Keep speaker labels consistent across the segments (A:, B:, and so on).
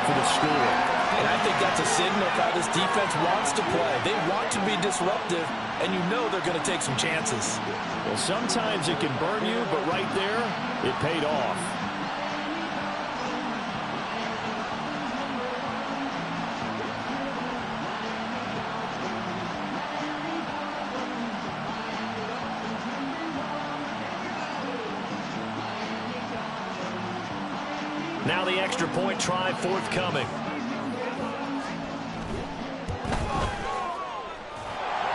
A: for the score.
B: And I think that's a signal of how this defense wants to play. They want to be disruptive, and you know they're going to take some chances.
A: Well, sometimes it can burn you, but right there, it paid off. Now the extra point try forthcoming.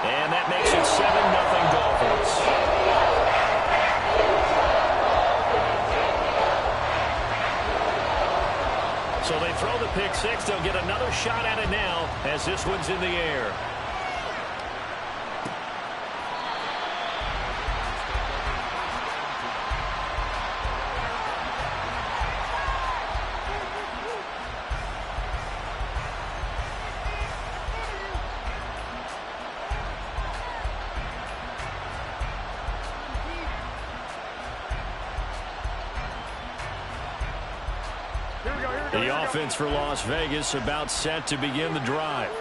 A: And that makes it 7-0 Dolphins. So they throw the pick six. They'll get another shot at it now as this one's in the air. The offense for Las Vegas about set to begin the drive.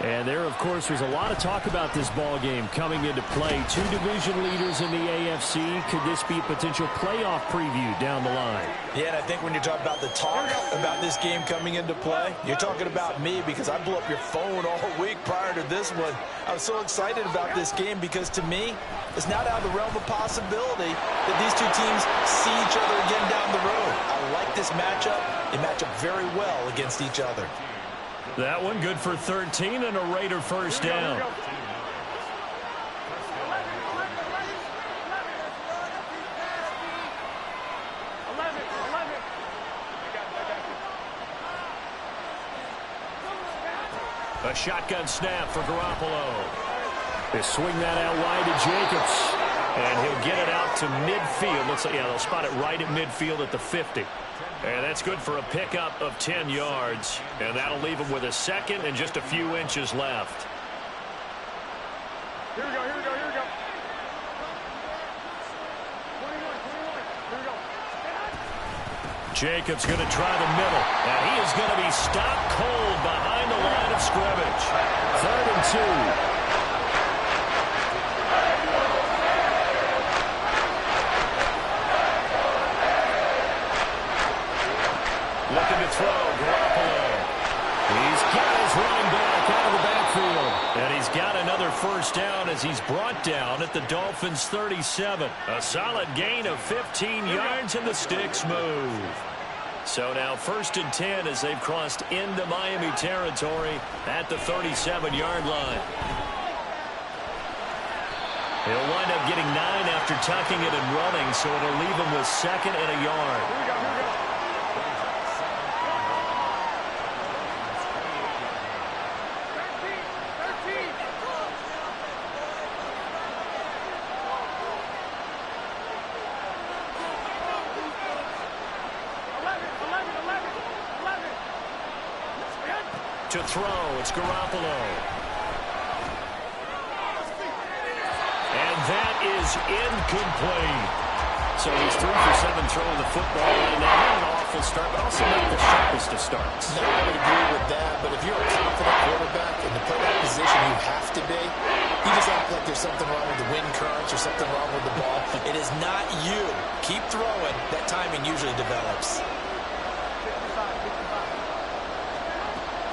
A: And there, of course, was a lot of talk about this ball game coming into play. Two division leaders in the AFC. Could this be a potential playoff preview down the line?
B: Yeah, and I think when you're talking about the talk about this game coming into play, you're talking about me because I blew up your phone all week prior to this one. I was so excited about this game because, to me, it's not out of the realm of possibility that these two teams see each other again down the road. I like this matchup. They match up very well against each other.
A: That one good for 13 and a Raider first down. A shotgun snap for Garoppolo. They swing that out wide to Jacobs. And he'll get it out to midfield. Looks like, yeah, they'll spot it right at midfield at the 50. And that's good for a pickup of 10 yards. And that'll leave him with a second and just a few inches left.
C: Here we go, here we go, here we go. 21, here we go.
A: Jacobs going to try the middle. And he is going to be stopped cold behind the line of scrimmage. 3rd and 2. Looking to throw, Garoppolo. He's got his running back out of the backfield. And he's got another first down as he's brought down at the Dolphins' 37. A solid gain of 15 yards and the sticks move. So now 1st and 10 as they've crossed into Miami territory at the 37-yard line. He'll wind up getting 9 after tucking it and running, so it'll leave him with 2nd and a yard.
C: Here we go, here we go.
A: To throw, it's Garoppolo. And that is incomplete. So he's 3 for 7 throwing the football. And not an awful start, but also not the sharpest of starts.
B: No, I would agree with that, but if you're a confident quarterback and to play that position you have to be, you just act like there's something wrong with the wind currents or something wrong with the ball. It is not you. Keep throwing. That timing usually develops.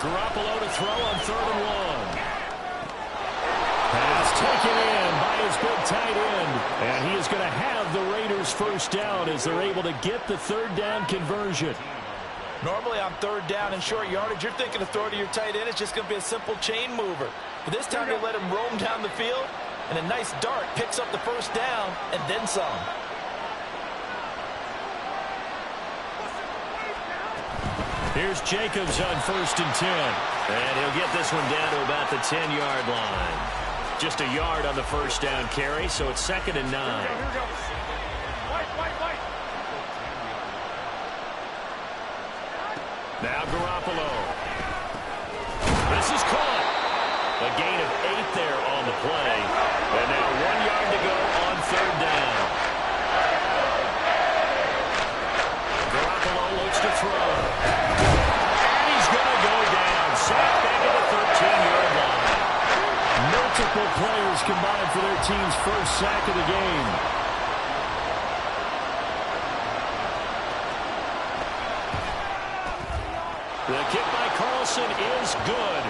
A: Garoppolo to throw on 3rd and 1. Pass taken in by his big tight end. And he is going to have the Raiders first down as they're able to get the 3rd down conversion.
B: Normally on 3rd down and short yardage, you're thinking to throw to your tight end. It's just going to be a simple chain mover. But this time they let him roam down the field, and a nice dart picks up the first down and then some.
A: Here's Jacobs on 1st and 10. And he'll get this one down to about the 10-yard line. Just a yard on the first down carry, so it's 2nd and 9.
C: Here we go. White.
A: Now Garoppolo. This is caught. A gain of 8 there on the play. And now 1 yard to go on 3rd down. Garoppolo looks to throw. And he tackles combined for their team's first sack of the game. The kick by Carlson is good.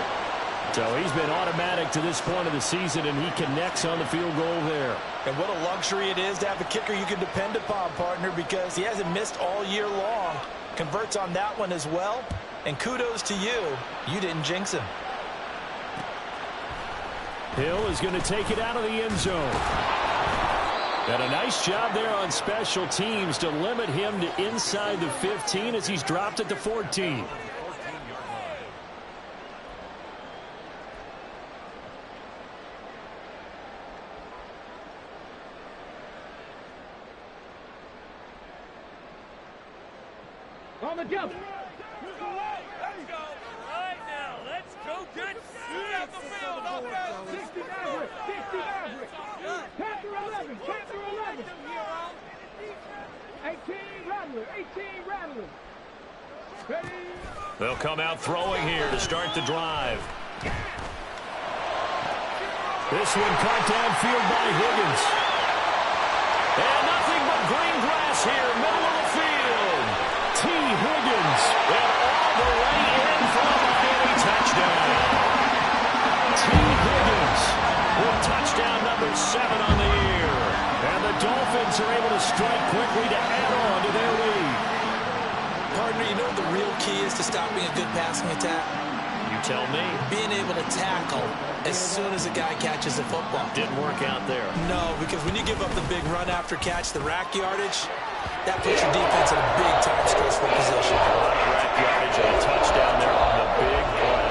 A: So he's been automatic to this point of the season, and he connects on the field goal there.
B: And what a luxury it is to have a kicker you can depend upon, partner, because he hasn't missed all year long. Converts on that one as well. And kudos to you. You didn't jinx him.
A: Hill is going to take it out of the end zone. And a nice job there on special teams to limit him to inside the 15 as he's dropped at the 14.
C: On the jump. Let's go. Right now, let's go get out the field. 60 Maverick. 60 Maverick. Panther 11. Panther 11. 18 Rattler. 18 Rattler. Ready.
A: They'll come out throwing here to start the drive. This one caught downfield by Higgins. And nothing but green grass here, middle of the field. T. Higgins, and all the way in for a Miami touchdown. T. Higgins with touchdown number 7 on the year. And the Dolphins are able to strike quickly to add on to their lead.
B: Partner, you know what the real key is to stopping a good passing attack?
A: You tell me.
B: Being able to tackle as soon as a guy catches the football.
A: Didn't work out there.
B: No, because when you give up the big run after catch, the rack yardage, that puts your defense in a big-time stressful position.
A: A lot of rack yardage and a touchdown there on the big play.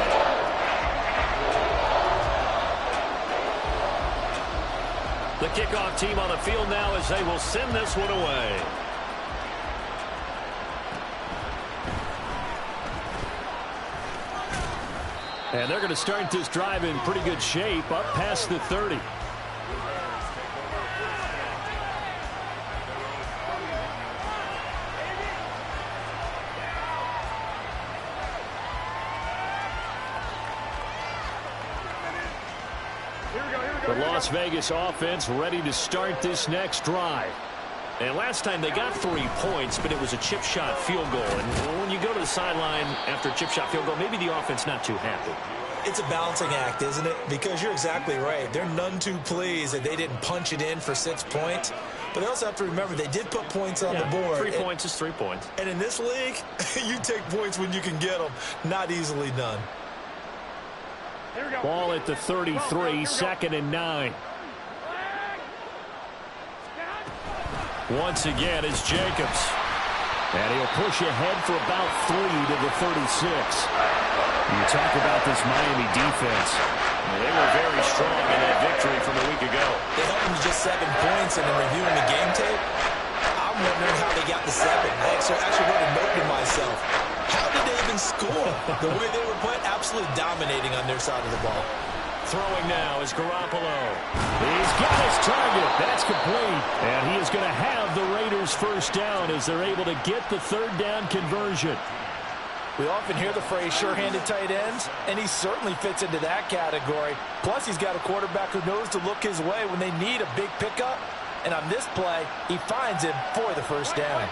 A: The kickoff team on the field now as they will send this one away. And they're going to start this drive in pretty good shape, up past the 30. The Las Vegas offense ready to start this next drive. And last time they got 3 points, but it was a chip shot field goal. And when you go to the sideline after a chip shot field goal, maybe the offense not too happy.
B: It's a balancing act, isn't it? Because you're exactly right. They're none too pleased that they didn't punch it in for 6 points. But they also have to remember they did put points on the board.
A: 3 points is 3 points.
B: And in this league, you take points when you can get them. Not easily done.
A: Ball at the 33, 2nd and 9. Once again, it's Jacobs. And he'll push ahead for about 3 to the 36. You talk about this Miami defense. They were very strong in that victory from a week ago.
B: They held them to just 7 points, and in reviewing the game tape, I'm wondering how they got the 7. I actually wrote a note to myself. How did they even score? The way they were playing, absolutely dominating on their side of the ball.
A: Throwing now is Garoppolo. He's got his target. That's complete. And he is going to have the Raiders first down as they're able to get the 3rd down conversion.
B: We often hear the phrase sure-handed tight ends, and he certainly fits into that category. Plus, he's got a quarterback who knows to look his way when they need a big pickup. And on this play, he finds him for the first down.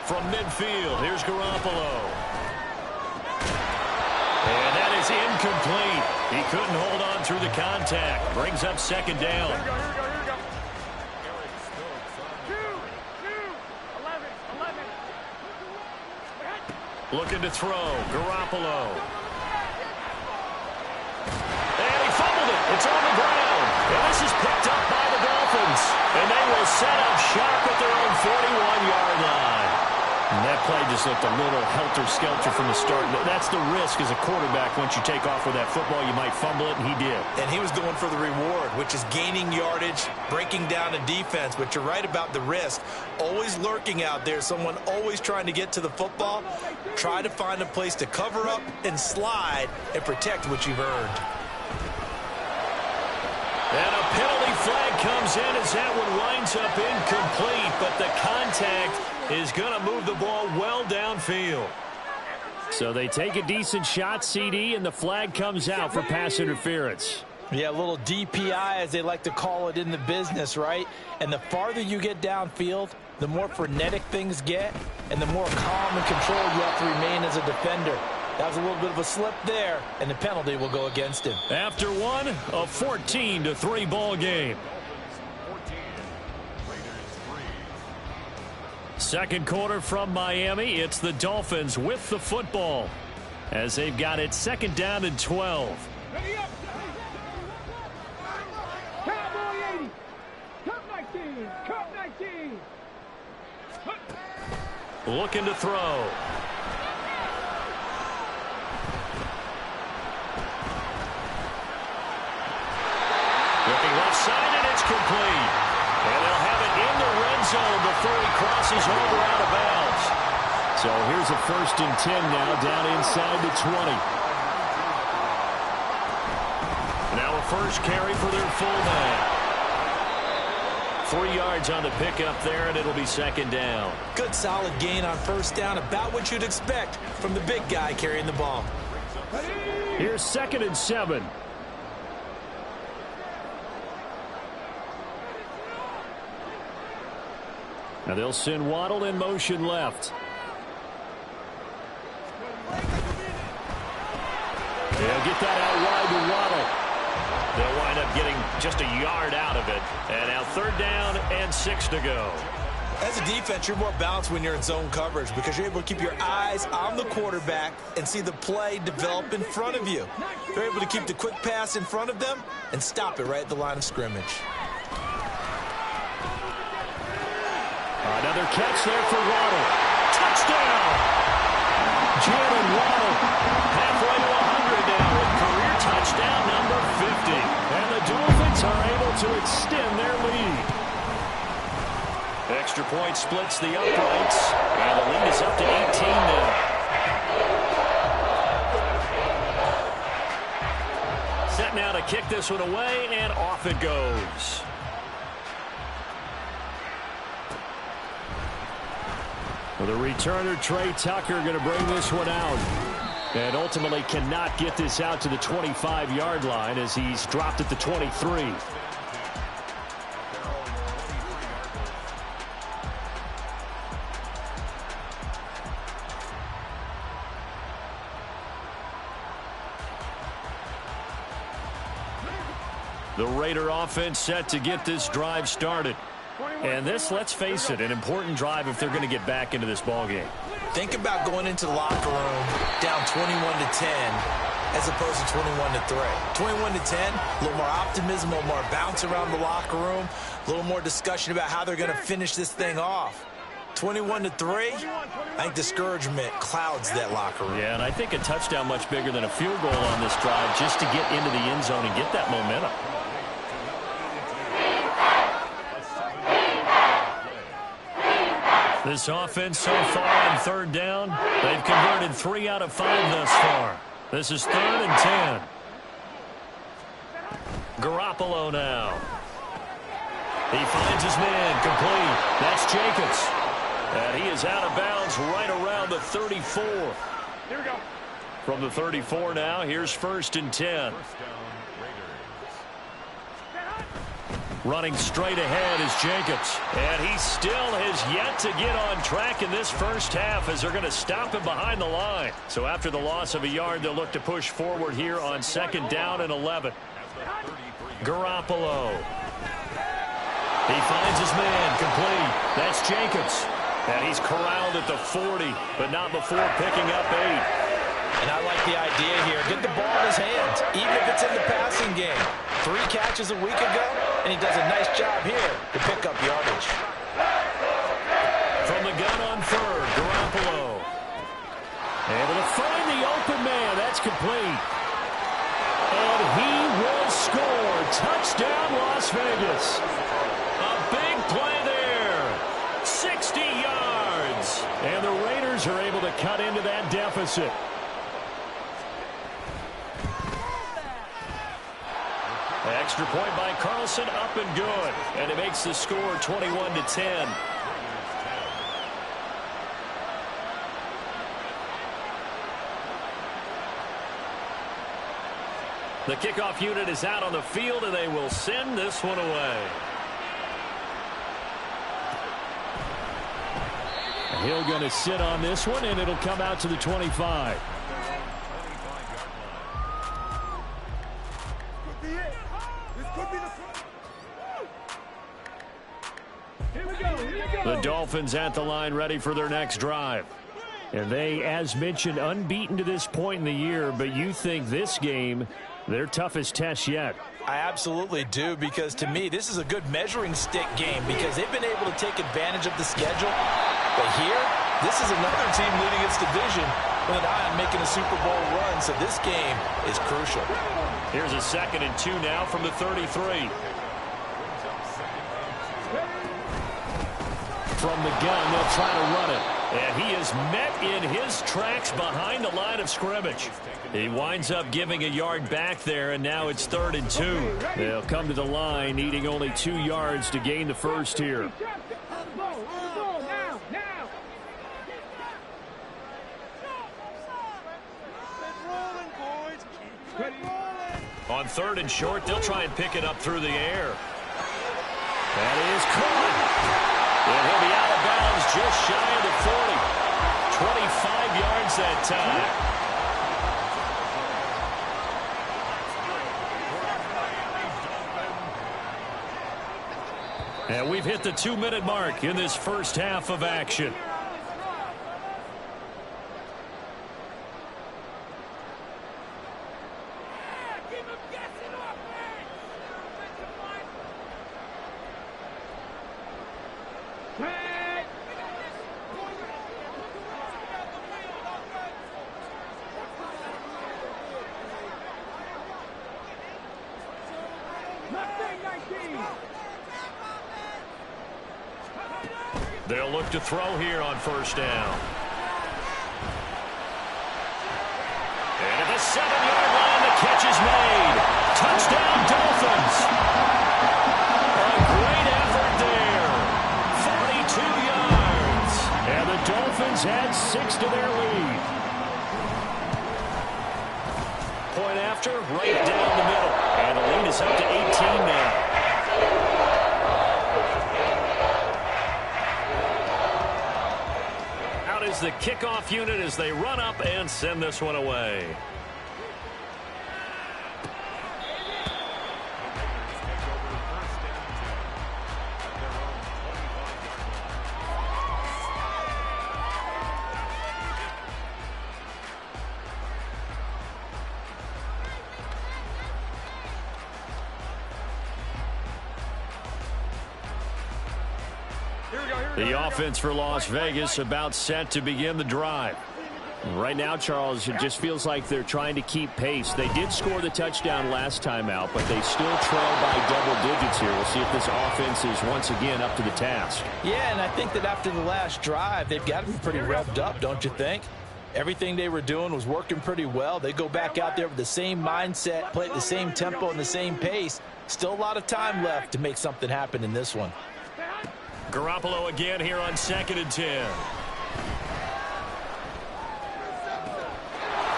A: From midfield, here's Garoppolo. And that is incomplete. He couldn't hold on through the contact. Brings up 2nd down.
C: Here we go. 2, 11.
A: Looking to throw. Garoppolo. And he fumbled it. It's on the ground. And this is picked up by the Dolphins. And they will set up shop at their own 41-yard line. And that play just looked a little helter-skelter from the start. That's the risk as a quarterback. Once you take off with that football, you might fumble it, and he did.
B: And he was going for the reward, which is gaining yardage, breaking down a defense. But you're right about the risk. Always lurking out there, someone always trying to get to the football. Try to find a place to cover up and slide and protect what you've earned.
A: And a penalty flag comes goes in as that one winds up incomplete, but the contact is going to move the ball well downfield. So they take a decent shot, CD, and the flag comes out for pass interference.
B: Yeah, a little DPI, as they like to call it in the business, right? And the farther you get downfield, the more frenetic things get, and the more calm and controlled you have to remain as a defender. That was a little bit of a slip there, and the penalty will go against him.
A: After one, a 14-3 ball game. Second quarter from Miami. It's the Dolphins with the football as they've got it second down and 12.
C: Ready up. Cowboy 80. Cup 19. Cup 19.
A: Looking to throw. Looking left side, and it's complete. And they'll have it in the red zone before he crosses over out of bounds. So here's a 1st and 10 now, down inside the 20. Now a first carry for their fullback. 3 yards on the pickup there, and it'll be second down.
B: Good solid gain on first down, about what you'd expect from the big guy carrying the ball.
A: Here's 2nd and 7. Now they'll send Waddle in motion left. They'll get that out wide to Waddle. They'll wind up getting just a yard out of it. And now 3rd down and 6 to go.
B: As a defense, you're more balanced when you're in zone coverage because you're able to keep your eyes on the quarterback and see the play develop in front of you. You're able to keep the quick pass in front of them and stop it right at the line of scrimmage.
A: Another catch there for Waddle. Touchdown! Jalen Waddle halfway to 100 now with career touchdown number 50. And the Dolphins are able to extend their lead. Extra point splits the uprights, and the lead is up to 18 now. Set now to kick this one away, and off it goes. Well, the returner, Trey Tucker, going to bring this one out. And ultimately cannot get this out to the 25-yard line as he's dropped at the 23. The Raider offense set to get this drive started. And this, let's face it, an important drive if they're going to get back into this ballgame.
B: Think about going into the locker room down 21-10 as opposed to 21-3. 21-10, a little more optimism, a little more bounce around the locker room, a little more discussion about how they're going to finish this thing off. 21-3, I think discouragement clouds that locker room.
A: Yeah, and I think a touchdown much bigger than a field goal on this drive just to get into the end zone and get that momentum. This offense so far on 3rd down, they've converted 3 out of 5 thus far. This is 3rd and 10. Garoppolo now. He finds his man complete. That's Jacobs. And he is out of bounds right around the 34.
C: Here we go.
A: From the 34 now, here's 1st and 10. Running straight ahead is Jacobs. And he still has yet to get on track in this first half as they're going to stop him behind the line. So after the loss of a yard, they'll look to push forward here on 2nd down and 11. Garoppolo. He finds his man complete. That's Jacobs. And he's corralled at the 40, but not before picking up 8.
B: And I like the idea here. Get the ball in his hands, even if it's in the passing game. 3 catches a week ago, and he does a nice job here to pick up yardage.
A: From the gun on 3rd, Garoppolo. Able to find the open man. That's complete. And he will score. Touchdown, Las Vegas. A big play there. 60 yards. And the Raiders are able to cut into that deficit. Extra point by Carlson, up and good. And it makes the score 21-10. The kickoff unit is out on the field, and they will send this one away. Hill going to sit on this one, and it'll come out to the 25. The Dolphins at the line ready for their next drive. And they, as mentioned, unbeaten to this point in the year, but you think this game their toughest test yet.
B: I absolutely do, because to me, this is a good measuring stick game because they've been able to take advantage of the schedule. But here, this is another team leading its division with an eye on making a Super Bowl run, so this game is crucial.
A: Here's a 2nd and 2 now from the 33. From the gun, they'll try to run it. And he is met in his tracks behind the line of scrimmage. He winds up giving a yard back there, and now it's 3rd and 2. They'll come to the line, needing only 2 yards to gain the first here. On 3rd and short, they'll try and pick it up through the air. That is caught. And he'll be out of bounds just shy of the 40. 25 yards that time. And we've hit the 2-minute mark in this first half of action. They'll look to throw here on 1st down. And at the 7-yard line, the catch is made. Touchdown, Dolphins. A great effort there. 42 yards. And the Dolphins add 6 to their lead. Point after, right down the middle. And the lead is up to 18 now. The kickoff unit as they run up and send this one away. The offense for Las Vegas about set to begin the drive.
D: Right now, Charles, it just feels like they're trying to keep pace. They did score the touchdown last time out, but they still trail by double digits here. We'll see if this offense is once again up to the task.
B: Yeah, and I think that after the last drive, they've got to be pretty revved up, don't you think? Everything they were doing was working pretty well. They go back out there with the same mindset, play at the same tempo and the same pace. Still a lot of time left to make something happen in this one.
A: Garoppolo again here on 2nd and 10.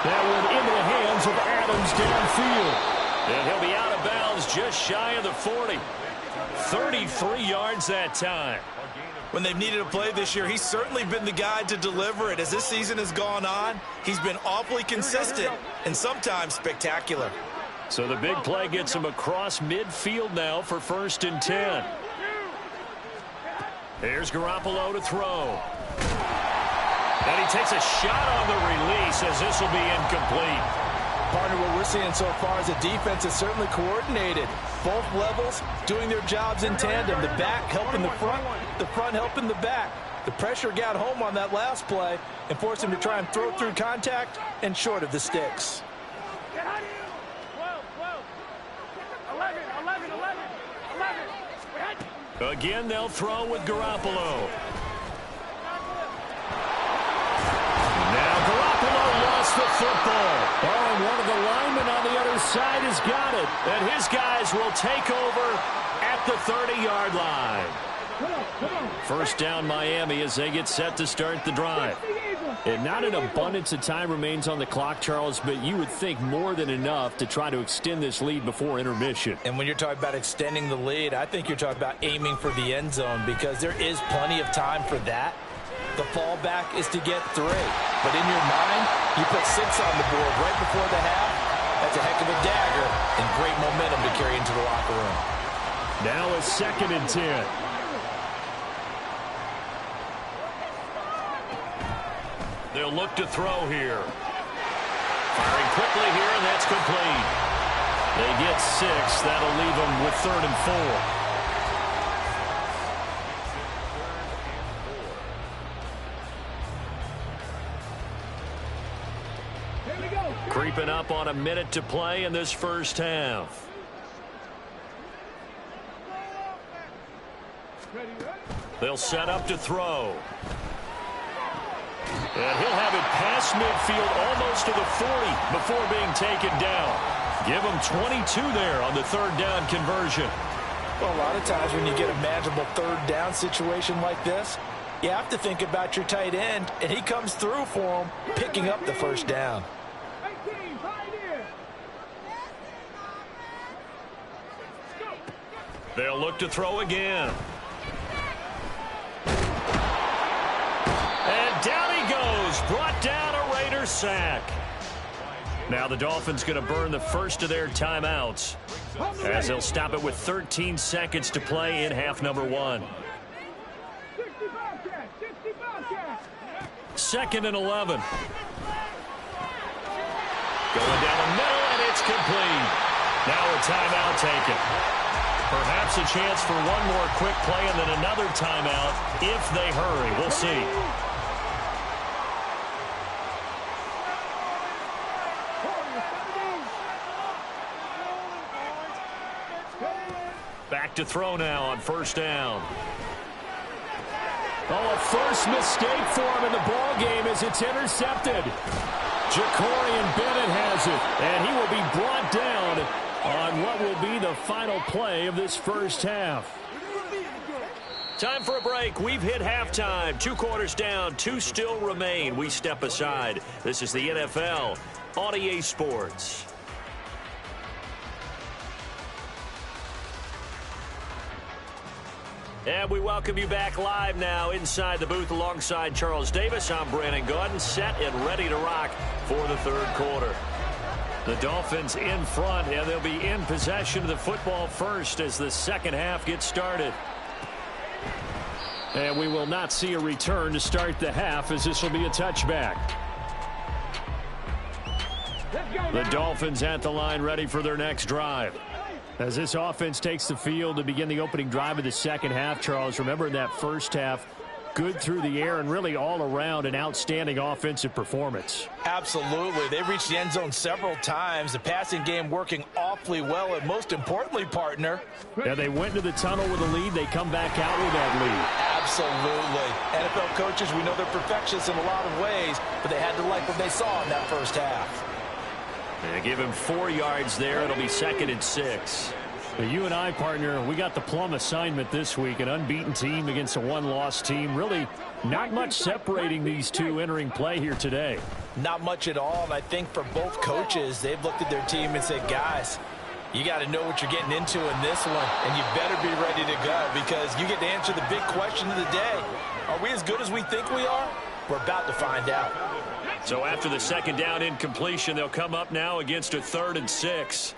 A: That one into the hands of Adams downfield. And he'll be out of bounds just shy of the 40. 33 yards that time.
E: When they've needed a play this year, he's certainly been the guy to deliver it. As this season has gone on, he's been awfully consistent and sometimes spectacular.
A: So the big play gets him across midfield now for 1st and 10. Here's Garoppolo to throw. And he takes a shot on the release as this will be incomplete.
B: Partner, what we're seeing so far is the defense is certainly coordinated. Both levels doing their jobs in tandem. The back helping the front helping the back. The pressure got home on that last play and forced him to try and throw through contact and short of the sticks.
A: Again, they'll throw with Garoppolo. Now Garoppolo lost the football.
D: Oh, and one of the linemen on the other side has got it, and his guys will take over at the 30-yard line. First down, Miami, as they get set to start the drive. And not an abundance of time remains on the clock, Charles, but you would think more than enough to try to extend this lead before intermission.
B: And when you're talking about extending the lead, I think you're talking about aiming for the end zone, because there is plenty of time for that. The fallback is to get 3. But in your mind, you put 6 on the board right before the half. That's a heck of a dagger and great momentum to carry into the locker room.
D: Now a 2nd and 10.
A: They'll look to throw here. Firing quickly here, and that's complete. They get 6. That'll leave them with 3rd and 4. Creeping up on a minute to play in this first half. They'll set up to throw. And he'll have it past midfield almost to the 40 before being taken down. Give him 22 there on the 3rd down conversion.
B: Well, a lot of times when you get a manageable 3rd down situation like this, you have to think about your tight end, and he comes through for him, picking up the 1st down.
A: They'll look to throw again. And down he goes. Brought down a Raider sack. Now the Dolphins going to burn the first of their timeouts, as they'll stop it with 13 seconds to play in half number 1. 2nd and 11. Going down the middle, and it's complete. Now a timeout taken. Perhaps a chance for one more quick play and then another timeout if they hurry. We'll see. Back to throw now on 1st down.
D: Oh, a first mistake for him in the ball game as it's intercepted. Jacorian Bennett has it, and he will be brought down on what will be the final play of this first half.
A: Time for a break. We've hit halftime. 2 quarters down, 2 still remain. We step aside. This is the NFL on EA Sports. And we welcome you back live now inside the booth alongside Charles Davis. I'm Brandon Gaudin, set and ready to rock for the 3rd quarter. The Dolphins in front, and they'll be in possession of the football first as the 2nd half gets started.
D: And we will not see a return to start the half, as this will be a touchback. The Dolphins at the line, ready for their next drive. As this offense takes the field to begin the opening drive of the 2nd half, Charles, remember in that first half, good through the air and really all around an outstanding offensive performance.
B: Absolutely. They reached the end zone several times. The passing game working awfully well, and most importantly, partner.
D: Yeah, they went into the tunnel with a lead. They come back out with that lead.
B: Absolutely. NFL coaches, we know they're perfectionists in a lot of ways, but they had to like what they saw in that first half.
A: They give him 4 yards there. It'll be 2nd and 6.
D: You and I, partner, we got the plum assignment this week, an unbeaten team against a one-loss team. Really not much separating these two entering play here today.
B: Not much at all, and I think for both coaches, they've looked at their team and said, guys, you got to know what you're getting into in this one, and you better be ready to go, because you get to answer the big question of the day. Are we as good as we think we are? We're about to find out.
A: So after the 2nd down incompletion, they'll come up now against a 3rd and 6.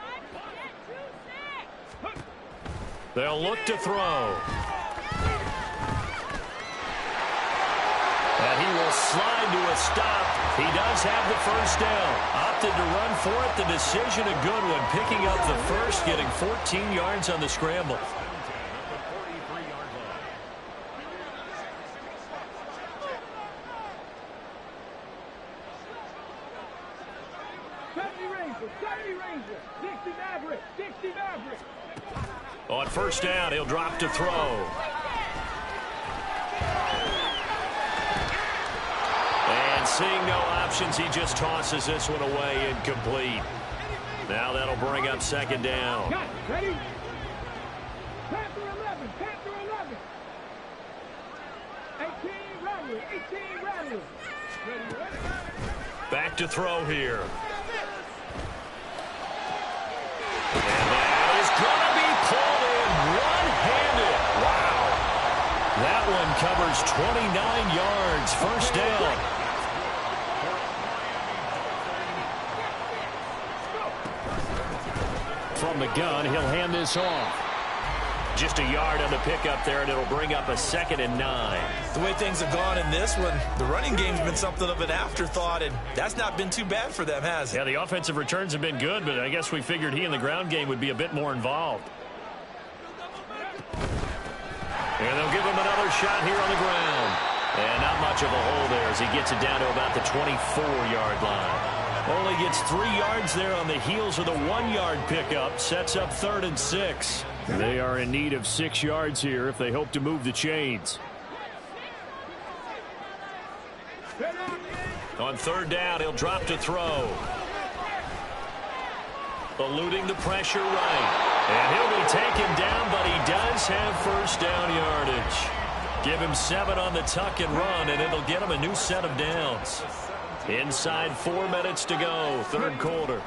A: They'll look to throw. And he will slide to a stop. He does have the 1st down. Opted to run for it. The decision a good one. Picking up the first, getting 14 yards on the scramble. On 1st down, he'll drop to throw. And seeing no options, he just tosses this one away incomplete.
D: Now that'll bring up second down.
C: Got it. Ready? Panther 11. Panther 11. 18 Rattler. 18 Rattler. Ready?
D: Back to throw here. And that is going to be pulled in one-handed. Wow. That one covers 29 yards. First down. From the gun, he'll hand this off. Just a yard on the pickup there, and it'll bring up a 2nd and 9.
E: The way things have gone in this one, the running game's been something of an afterthought, and that's not been too bad for them, has it?
D: Yeah, the offensive returns have been good, but I guess we figured he in the ground game would be a bit more involved. And they'll give him another shot here on the ground. And not much of a hole there as he gets it down to about the 24-yard line. Only gets 3 yards there on the heels of the 1-yard pickup. Sets up 3rd and 6. They are in need of 6 yards here if they hope to move the chains. On 3rd down, he'll drop to throw. Eluding the pressure right. And he'll be taken down, but he does have first down yardage. Give him 7 on the tuck and run, and it'll get him a new set of downs. Inside 4 minutes to go, 3rd quarter.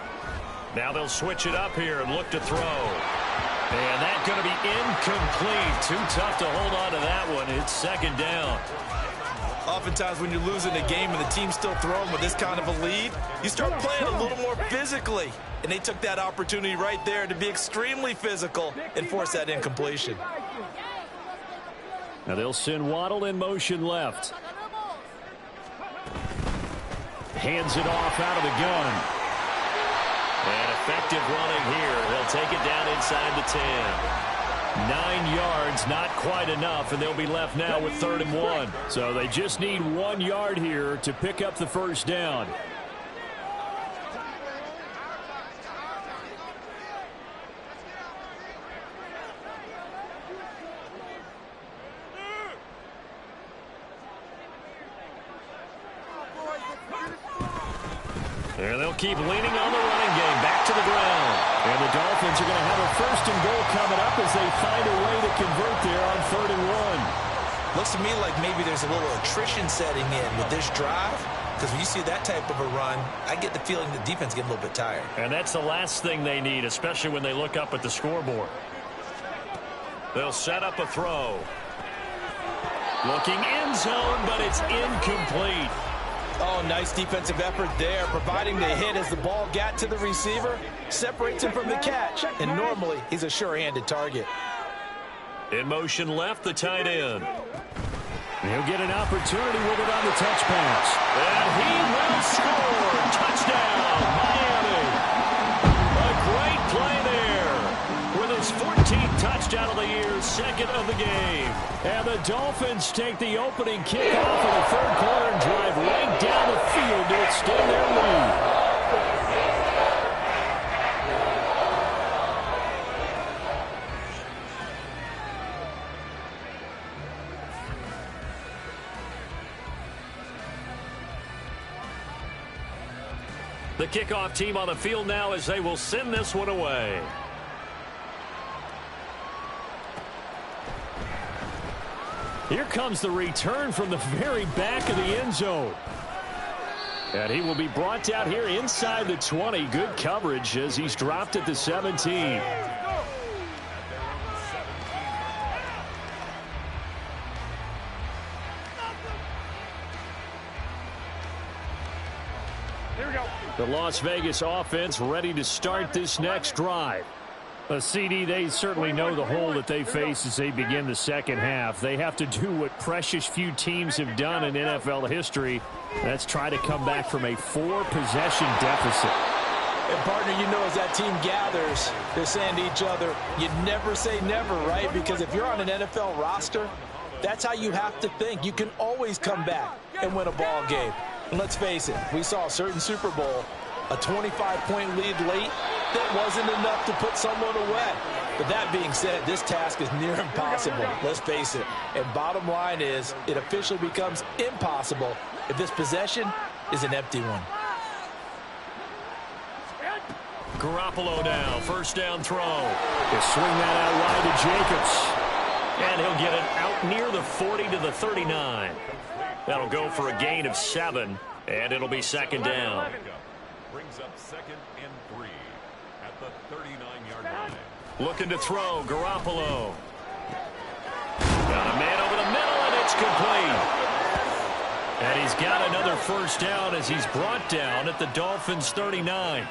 D: Now they'll switch it up here and look to throw. And that's going to be incomplete. Too tough to hold on to that one. It's 2nd down.
E: Oftentimes when you're losing a game and the team's still throwing with this kind of a lead, you start playing a little more physically. And they took that opportunity right there to be extremely physical and force that incompletion.
D: Now they'll send Waddle in motion left. Hands it off out of the gun. And effective running here. They'll take it down inside the 10. 9 yards, not quite enough, and they'll be left now with 3rd and 1. So they just need 1 yard here to pick up the first down. And they'll keep leaning on the running game. Back to the ground. And the Dolphins are going to have a 1st and goal coming up as they find a way to convert there on 3rd and 1.
E: Looks to me like maybe there's a little attrition setting in with this drive. Because when you see that type of a run, I get the feeling the defense getting a little bit tired.
D: And that's the last thing they need, especially when they look up at the scoreboard. They'll set up a throw. Looking end zone, but it's incomplete.
B: Oh, nice defensive effort there, providing the hit as the ball got to the receiver, separates him from the catch, and normally he's a sure-handed target.
D: In motion left, the tight end. He'll get an opportunity with it on the touch pass. And he will score. Touchdown, Miami. A great play there. With his 14th touchdown of the year, 2nd of the game. And the Dolphins take the opening kickoff of the 3rd quarter and drive right down the field to extend their lead. The kickoff team on the field now as they will send this one away. Here comes the return from the very back of the end zone. And he will be brought down here inside the 20. Good coverage as he's dropped at the 17. The Las Vegas offense ready to start this next drive. CD, they certainly know the hole that they face as they begin the second half. They have to do what precious few teams have done in NFL history. That's try to come back from a 4-possession deficit.
B: And, partner, you know as that team gathers, they're saying to each other, you never say never, right? Because if you're on an NFL roster, that's how you have to think. You can always come back and win a ball game. And let's face it, we saw a certain Super Bowl, a 25-point lead late, that wasn't enough to put someone away. But that being said, this task is near impossible. Let's face it. And bottom line is, it officially becomes impossible if this possession is an empty one.
A: Garoppolo now. First down throw. He'll swing that out wide to Jacobs. And he'll get it out near the 40 to the 39. That'll go for a gain of 7. And it'll be second down.
F: Brings up 2nd and 3 at the 39-yard line.
A: Looking to throw. Garoppolo. Got a man over the middle, and it's complete. And he's got another first down as he's brought down at the Dolphins' 39.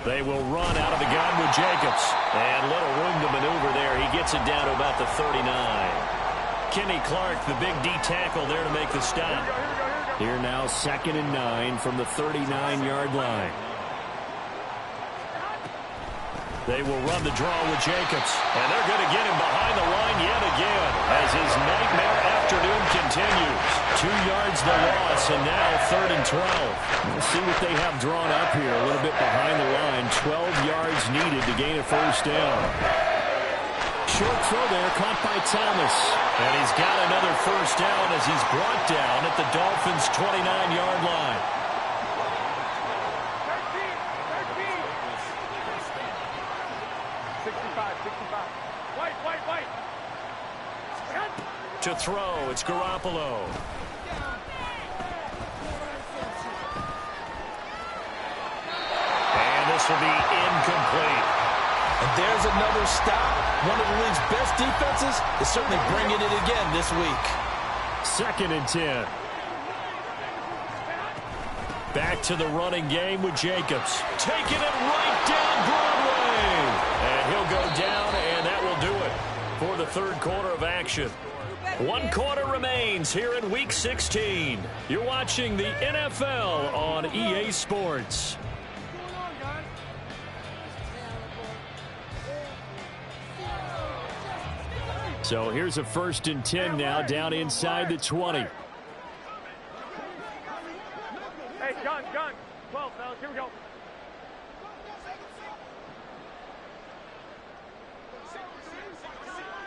A: They will run out of the gun with Jacobs. And little room to maneuver there. He gets it down to about the 39. Kenny Clark, the big D tackle there to make the stop. Here now, 2nd and 9 from the 39-yard line. They will run the draw with Jacobs. And they're going to get him behind the line yet again as his nightmare afternoon continues. 2 yards the loss, and now 3rd and 12. We'll see what they have drawn up here. A little bit behind the line. 12 yards needed to gain a first down. Short throw there, caught by Thomas. And he's got another first down as he's brought down at the Dolphins' 29-yard line. To throw, it's Garoppolo. And this will be incomplete.
B: And there's another stop. One of the league's best defenses is certainly bringing it again this week.
A: 2nd and 10. Back to the running game with Jacobs. Taking it right down Broadway. And he'll go down, and that will do it for the 3rd quarter of action. 1 quarter remains here in Week 16. You're watching the NFL on EA Sports. So here's a 1st and 10 now down inside the 20.
C: Hey, gun. 12, fellas. Here we go.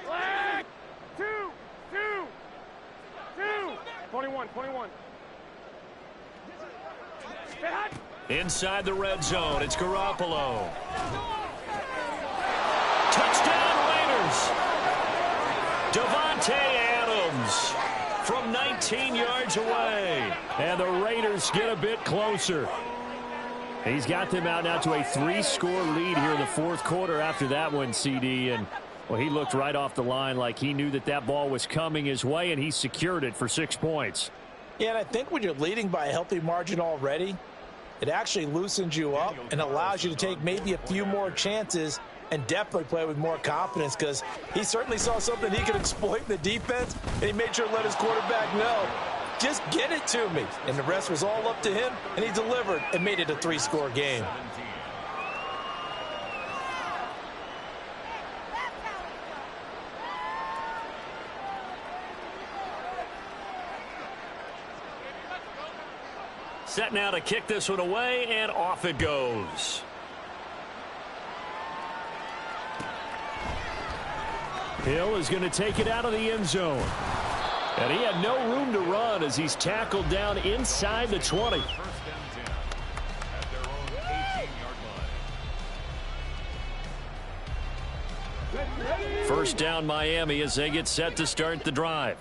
C: Flag! 2. 21.
A: Inside the red zone, it's Garoppolo. Touchdown Raiders! Davante Adams from 19 yards away. And the Raiders get a bit closer. He's got them out now to a 3-score lead here in the 4th quarter after that one, CD. And, well, he looked right off the line like he knew that that ball was coming his way, and he secured it for 6 points.
B: Yeah, and I think when you're leading by a healthy margin already, it actually loosens you up and allows you to take maybe a few more chances and definitely play with more confidence, because he certainly saw something he could exploit in the defense, and he made sure to let his quarterback know, just get it to me. And the rest was all up to him, and he delivered and made it a 3-score game.
A: Set now to kick this one away, and off it goes. Hill is going to take it out of the end zone. And he had no room to run as he's tackled down inside the 20.
F: First and 10 at their own 18-yard line.
A: First down Miami as they get set to start the drive.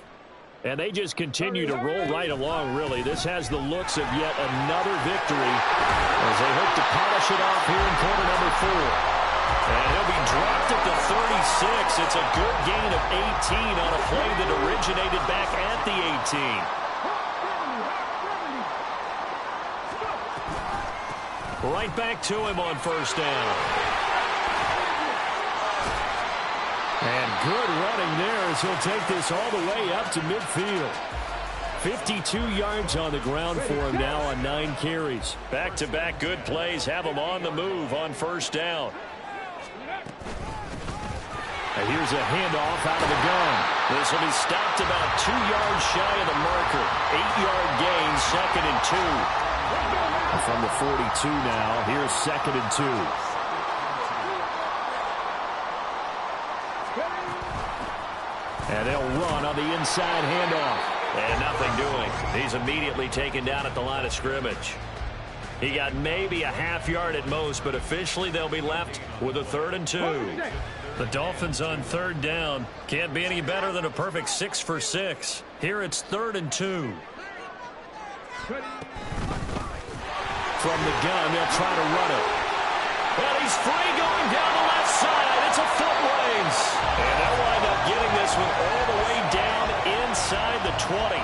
A: And they just continue to roll right along, really. This has the looks of yet another victory as they hope to polish it off here in quarter number 4. And he'll be dropped at the 36. It's a good gain of 18 on a play that originated back at the 18. Right back to him on first down. And good running there as he'll take this all the way up to midfield. 52 yards on the ground for him now on 9 carries. Back-to-back good plays have him on the move on first down. And here's a handoff out of the gun. This will be stopped about 2 yards shy of the marker. 8-yard gain, 2nd and 2. From the 42 now, here's 2nd and 2. And they'll run on the inside handoff. And nothing doing. He's immediately taken down at the line of scrimmage.
D: He got maybe a half yard at most, but officially they'll be left with a 3rd and 2. The Dolphins on 3rd down. Can't be any better than a perfect 6 for 6. Here it's 3rd and 2. From the gun, they'll try to run it. And he's free going down the left side. It's a foot race. And they'll wind up getting this one all the way down inside the 20.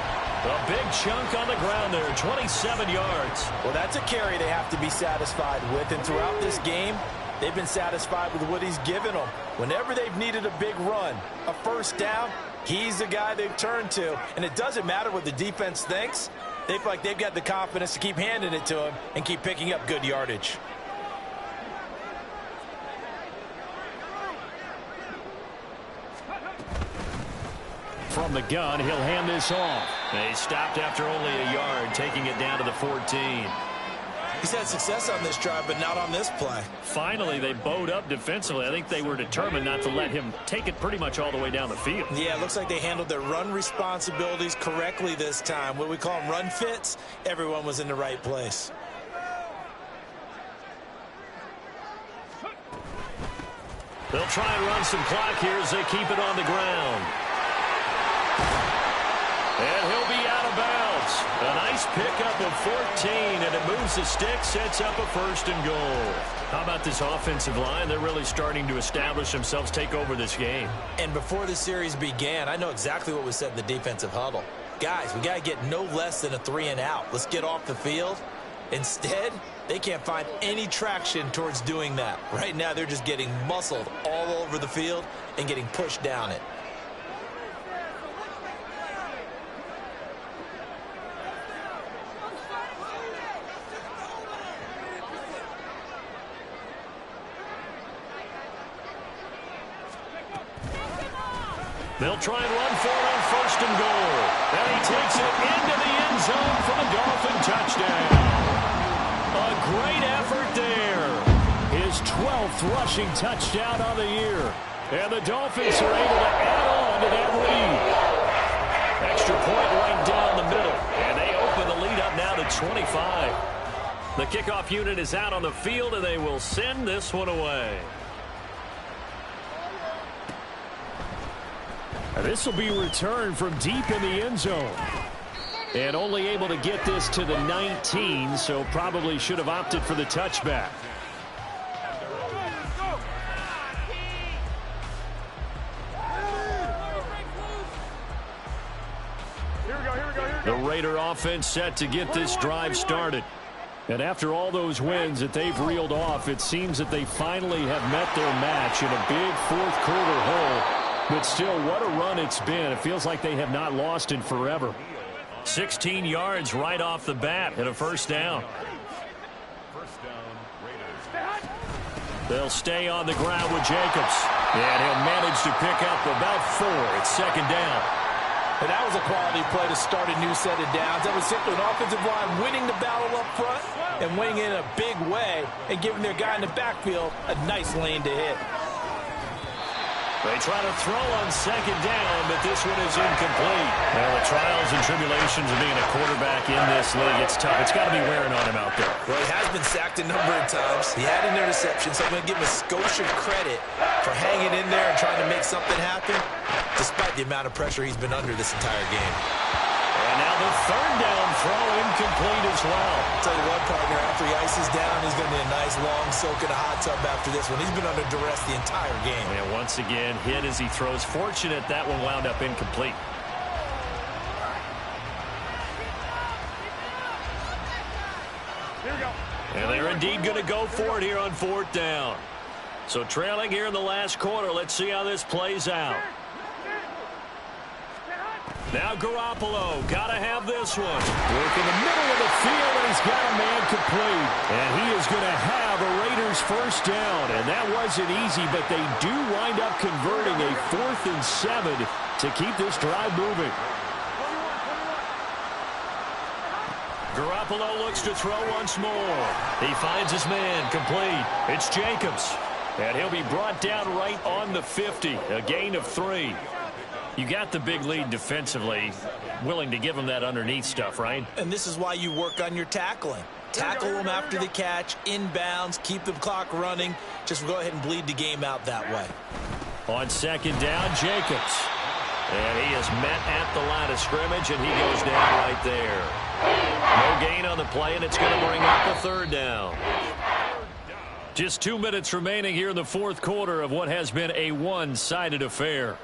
D: A big chunk on the ground there, 27 yards.
B: Well, that's a carry they have to be satisfied with. And throughout this game, they've been satisfied with what he's given them. Whenever they've needed a big run, a first down, he's the guy they've turned to. And it doesn't matter what the defense thinks. They feel like they've got the confidence to keep handing it to him and keep picking up good yardage.
D: From the gun, he'll hand this off. They stopped after only a yard, taking it down to the 14.
B: He's had success on this drive, but not on this play.
D: Finally, they bowed up defensively. I think they were determined not to let him take it pretty much all the way down the field.
B: Yeah, it looks like they handled their run responsibilities correctly this time. What we call them run fits, everyone was in the right place.
D: They'll try and run some clock here as they keep it on the ground. And he'll be out of bounds. A nice pickup of 14, and it moves the stick, sets up a 1st and goal. How about this offensive line? They're really starting to establish themselves, take over this game.
B: And before the series began, I know exactly what was said in the defensive huddle. Guys, we got to get no less than a 3 and out. Let's get off the field. Instead, they can't find any traction towards doing that. Right now, they're just getting muscled all over the field and getting pushed down it.
D: They'll try and run for it on 1st and goal. And he takes it into the end zone for the Dolphin touchdown. A great effort there. His 12th rushing touchdown on the year. And the Dolphins are able to add on to that lead. Extra point right down the middle. And they open the lead up now to 25. The kickoff unit is out on the field, and they will send this one away. This will be returned from deep in the end zone. And only able to get this to the 19, so probably should have opted for the touchback. The Raider offense set to get this drive started. And after all those wins that they've reeled off, it seems that they finally have met their match in a big 4th quarter hole. But still, what a run it's been. It feels like they have not lost in forever. 16 yards right off the bat and a 1st down. They'll stay on the ground with Jacobs. And he'll manage to pick up about 4 at 2nd down.
B: And that was a quality play to start a new set of downs. That was simply an offensive line winning the battle up front and winning in a big way and giving their guy in the backfield a nice lane to hit.
D: They try to throw on 2nd down, but this one is incomplete. Well, the trials and tribulations of being a quarterback in this league, it's tough. It's got to be wearing on him out there.
B: Well, he has been sacked a number of times. He had an interception, so I'm going to give him a skosh of credit for hanging in there and trying to make something happen, despite the amount of pressure he's been under this entire game.
D: And now the 3rd down throw incomplete as well.
B: I'll tell you what, partner, after he ices down, he's going to need a nice long soak in a hot tub after this one. He's been under duress the entire game.
D: And once again, hit as he throws. Fortunate that one wound up incomplete.
C: Here we go.
D: And they're indeed going to go for it here on 4th down. So trailing here in the last quarter. Let's see how this plays out. Now Garoppolo, got to have this one. Work in the middle of the field, and he's got a man complete. And he is going to have a Raiders 1st down. And that wasn't easy, but they do wind up converting a 4th and 7 to keep this drive moving. Garoppolo looks to throw once more. He finds his man complete. It's Jacobs. And he'll be brought down right on the 50. A gain of 3. You got the big lead defensively, willing to give him that underneath stuff, right?
B: And this is why you work on your tackling. Tackle them after the catch, inbounds, keep the clock running. Just go ahead and bleed the game out that way.
D: On second down, Jacobs. And he is met at the line of scrimmage, and he goes down right there. No gain on the play, and it's going to bring up the third down. Just 2 minutes remaining here in the fourth quarter of what has been a one-sided affair.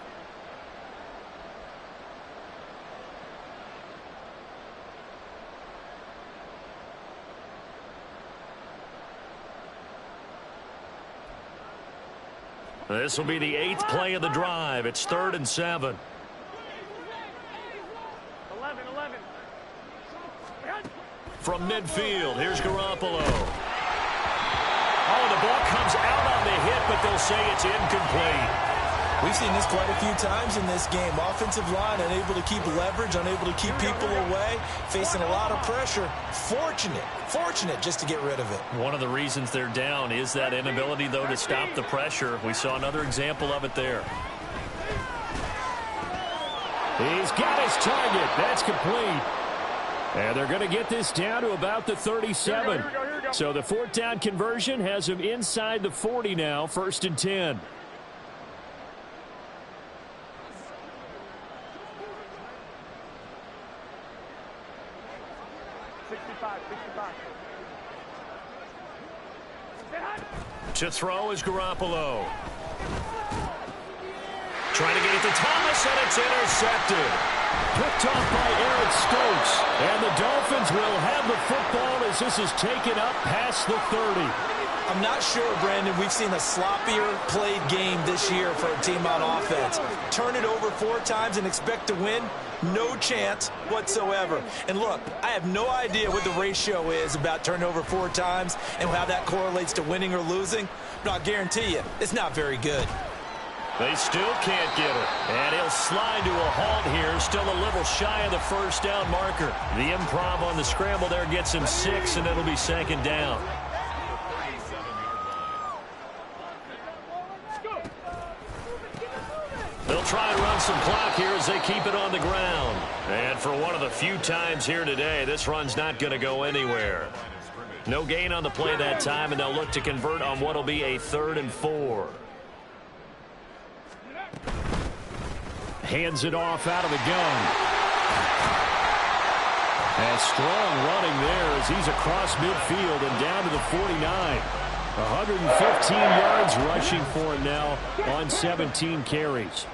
D: This will be the 8th play of the drive. It's 3rd and 7.
C: 11.
D: From midfield, here's Garoppolo. Oh, the ball comes out on the hit, but they'll say it's incomplete.
B: We've seen this quite a few times in this game. Offensive line unable to keep leverage, unable to keep people away, facing a lot of pressure. Fortunate just to get rid of it.
D: One of the reasons they're down is that inability, though, to stop the pressure. We saw another example of it there. He's got his target. That's complete. And they're going to get this down to about the 37.
C: Here we go.
D: So the 4th down conversion has him inside the 40 now, 1st and 10. To throw is Garoppolo. Trying to get it to Thomas, and it's intercepted. Picked off by Eric Stokes. And the Dolphins will have the football as this is taken up past the 30.
B: I'm not sure, Brandon, we've seen a sloppier played game this year for a team on offense. Turn it over 4 times and expect to win? No chance whatsoever. And look, I have no idea what the ratio is about turning over 4 times and how that correlates to winning or losing, but I'll guarantee you, it's not very good.
D: They still can't get it. And he'll slide to a halt here, still a little shy of the 1st down marker. The improv on the scramble there gets him 6, and it'll be 2nd down. They'll try and run some clock here as they keep it on the ground. And for one of the few times here today, this run's not going to go anywhere. No gain on the play that time, and they'll look to convert on what will be a 3rd and 4. Hands it off out of the gun. And strong running there as he's across midfield and down to the 49. 115 yards rushing for him now on 17 carries.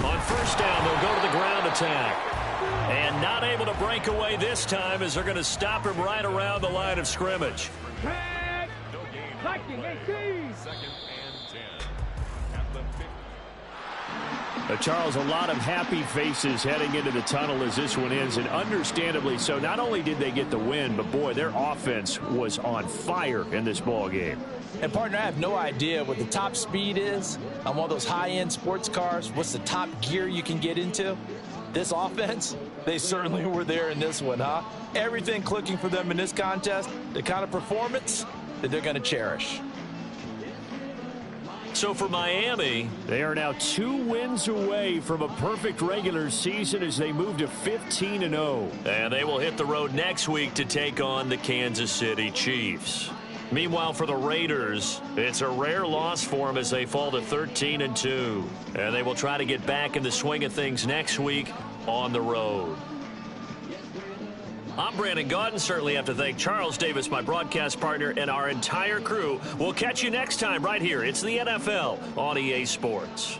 D: On 1st down, they'll go to the ground attack. And not able to break away this time as they're going to stop him right around the line of scrimmage. Charles, a lot of happy faces heading into the tunnel as this one ends, and understandably so. Not only did they get the win, but boy, their offense was on fire in this ball game.
B: And partner, I have no idea what the top speed is on one of those high-end sports cars. What's the top gear you can get into? This offense, they certainly were there in this one, huh? Everything clicking for them in this contest, the kind of performance that they're going to cherish.
D: So for Miami, they are now 2 wins away from a perfect regular season as they move to 15-0. And they will hit the road next week to take on the Kansas City Chiefs. Meanwhile, for the Raiders, it's a rare loss for them as they fall to 13-2. And they will try to get back in the swing of things next week on the road. I'm Brandon Gaudin. Certainly have to thank Charles Davis, my broadcast partner, and our entire crew. We'll catch you next time right here. It's the NFL on EA Sports.